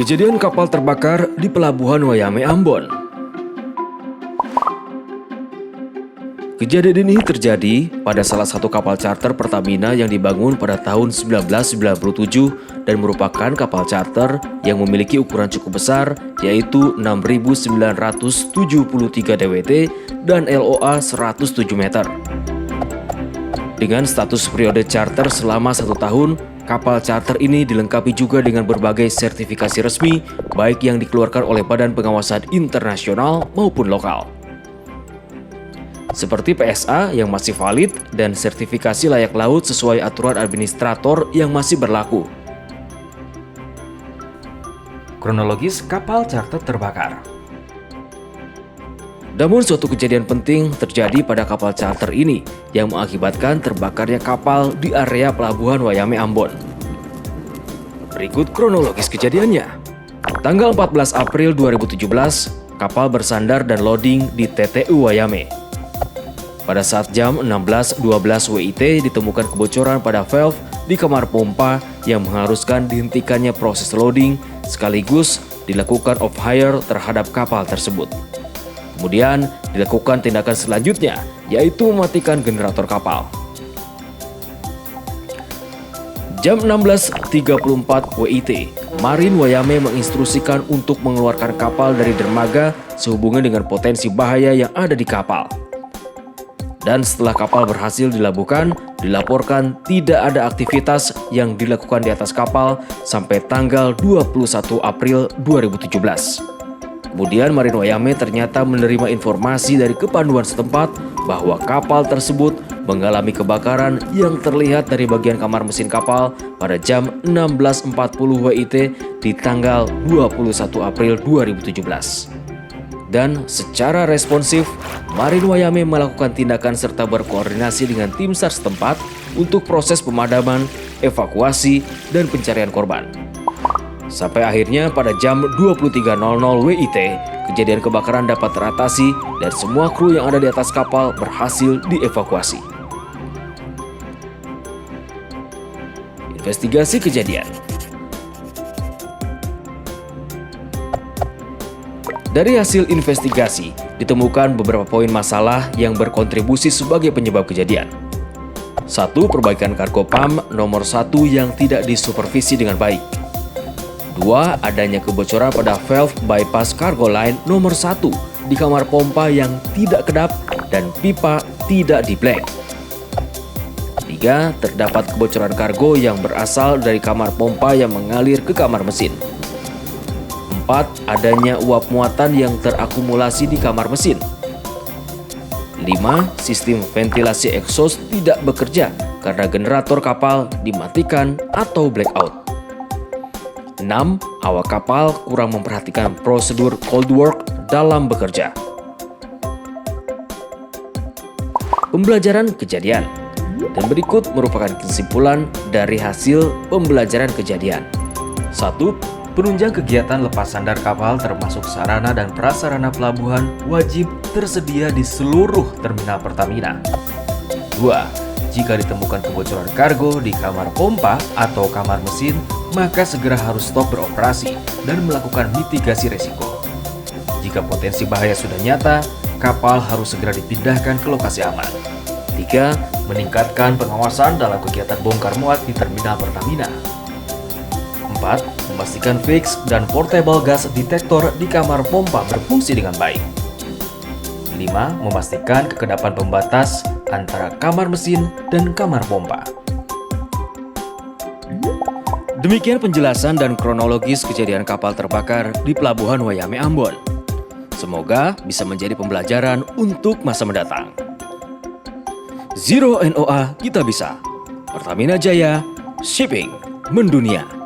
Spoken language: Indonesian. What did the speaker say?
Kejadian kapal terbakar di Pelabuhan Wayame, Ambon. Kejadian ini terjadi pada salah satu kapal charter Pertamina yang dibangun pada tahun 1997 dan merupakan kapal charter yang memiliki ukuran cukup besar, yaitu 6.973 DWT dan LOA 107 meter. Dengan status periode charter selama 1 tahun, kapal charter ini dilengkapi juga dengan berbagai sertifikasi resmi, baik yang dikeluarkan oleh Badan Pengawasan Internasional maupun lokal. Seperti PSA yang masih valid dan sertifikasi layak laut sesuai aturan administrator yang masih berlaku. Kronologis kapal charter terbakar. Namun suatu kejadian penting terjadi pada kapal charter ini yang mengakibatkan terbakarnya kapal di area Pelabuhan Wayame, Ambon. Berikut kronologis kejadiannya. Tanggal 14 April 2017, kapal bersandar dan loading di TTU Wayame. Pada saat jam 16.12 WIT ditemukan kebocoran pada valve di kamar pompa yang mengharuskan dihentikannya proses loading sekaligus dilakukan off-hire terhadap kapal tersebut. Kemudian dilakukan tindakan selanjutnya, yaitu mematikan generator kapal. Jam 16.34 WIT, Marin Wayame menginstruksikan untuk mengeluarkan kapal dari dermaga sehubungan dengan potensi bahaya yang ada di kapal. Dan setelah kapal berhasil dilabuhkan, dilaporkan tidak ada aktivitas yang dilakukan di atas kapal sampai tanggal 21 April 2017. Kemudian Marin Wayame ternyata menerima informasi dari kepanduan setempat bahwa kapal tersebut mengalami kebakaran yang terlihat dari bagian kamar mesin kapal pada jam 16.40 WIT di tanggal 21 April 2017. Dan secara responsif, Marin Wayame melakukan tindakan serta berkoordinasi dengan tim SAR setempat untuk proses pemadaman, evakuasi, dan pencarian korban. Sampai akhirnya pada jam 23.00 WIT, kejadian kebakaran dapat teratasi dan semua kru yang ada di atas kapal berhasil dievakuasi. Investigasi kejadian. Dari hasil investigasi, ditemukan beberapa poin masalah yang berkontribusi sebagai penyebab kejadian. 1. Perbaikan kargo pump nomor 1 yang tidak disupervisi dengan baik. 2. Adanya kebocoran pada valve bypass cargo line nomor 1 di kamar pompa yang tidak kedap dan pipa tidak di-blank. 3. Terdapat kebocoran kargo yang berasal dari kamar pompa yang mengalir ke kamar mesin. 4. Adanya uap muatan yang terakumulasi di kamar mesin. 5. Sistem ventilasi exhaust tidak bekerja karena generator kapal dimatikan atau blackout. 6. Awak kapal kurang memperhatikan prosedur cold work dalam bekerja. Pembelajaran kejadian. Dan berikut merupakan kesimpulan dari hasil pembelajaran kejadian. 1. Penunjang kegiatan lepas sandar kapal termasuk sarana dan prasarana pelabuhan wajib tersedia di seluruh terminal Pertamina. 2. Jika ditemukan kebocoran kargo di kamar pompa atau kamar mesin, maka segera harus stop beroperasi dan melakukan mitigasi resiko. Jika potensi bahaya sudah nyata, kapal harus segera dipindahkan ke lokasi aman. 3. Meningkatkan pengawasan dalam kegiatan bongkar muat di terminal Pertamina. 4. Memastikan fix dan portable gas detector di kamar pompa berfungsi dengan baik. 5. Memastikan kekedapan pembatas antara kamar mesin dan kamar pompa. Demikian penjelasan dan kronologis kejadian kapal terbakar di Pelabuhan Wayame, Ambon. Semoga bisa menjadi pembelajaran untuk masa mendatang. Zero NOA kita bisa. Pertamina Jaya, shipping mendunia.